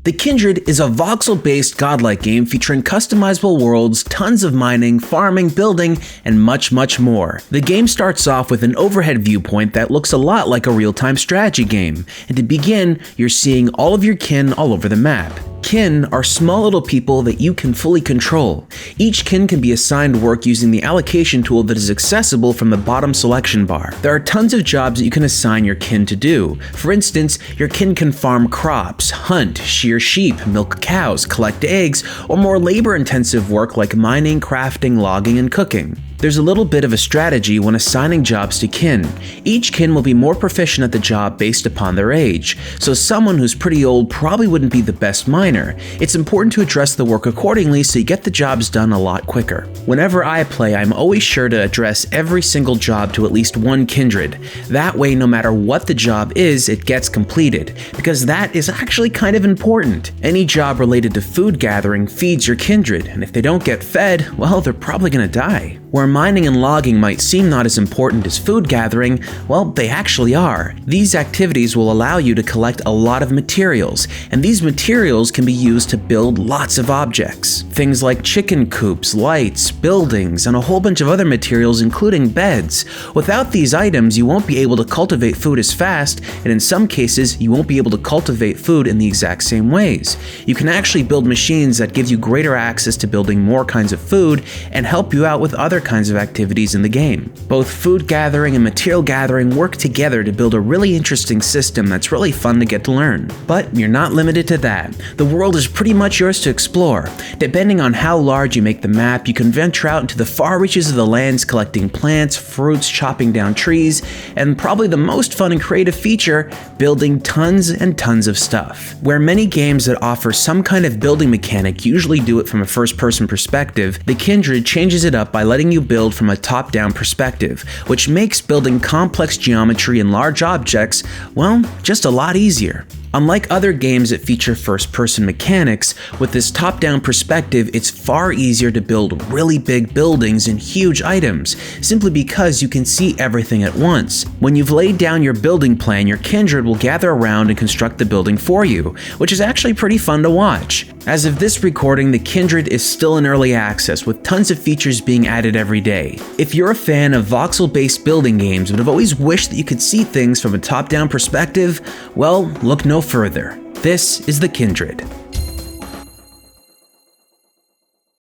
The Kindred is a voxel-based godlike game featuring customizable worlds, tons of mining, farming, building, and much more. The game starts off with an overhead viewpoint that looks a lot like a real-time strategy game, and to begin, you're seeing all of your kin all over the map. Kin are small little people that you can fully control. Each kin can be assigned work using the allocation tool that is accessible from the bottom selection bar. There are tons of jobs that you can assign your kin to do. For instance, your kin can farm crops, hunt, shear sheep, milk cows, collect eggs, or more labor-intensive work like mining, crafting, logging, and cooking. There's a little bit of a strategy when assigning jobs to kin. Each kin will be more proficient at the job based upon their age, so someone who's pretty old probably wouldn't be the best miner. It's important to address the work accordingly so you get the jobs done a lot quicker. Whenever I play, I'm always sure to address every single job to at least one kindred. That way, no matter what the job is, it gets completed, because that is actually kind of important. Any job related to food gathering feeds your kindred, and if they don't get fed, well, they're probably gonna die. Where mining and logging might seem not as important as food gathering, well, they actually are. These activities will allow you to collect a lot of materials, and these materials can be used to build lots of objects. Things like chicken coops, lights, buildings, and a whole bunch of other materials including beds. Without these items, you won't be able to cultivate food as fast, and in some cases, you won't be able to cultivate food in the exact same ways. You can actually build machines that give you greater access to building more kinds of food and help you out with other kinds of activities in the game. Both food gathering and material gathering work together to build a really interesting system that's really fun to get to learn. But you're not limited to that. The world is pretty much yours to explore. Depending on how large you make the map, you can venture out into the far reaches of the lands collecting plants, fruits, chopping down trees, and probably the most fun and creative feature, building tons and tons of stuff. Where many games that offer some kind of building mechanic usually do it from a first-person perspective, the Kindred changes it up by letting you build from a top-down perspective, which makes building complex geometry and large objects, well, just a lot easier. Unlike other games that feature first-person mechanics, with this top-down perspective, it's far easier to build really big buildings and huge items, simply because you can see everything at once. When you've laid down your building plan, your kindred will gather around and construct the building for you, which is actually pretty fun to watch. As of this recording, the Kindred is still in early access, with tons of features being added every day. If you're a fan of voxel-based building games but have always wished that you could see things from a top-down perspective, well, look no further. This is the Kindred.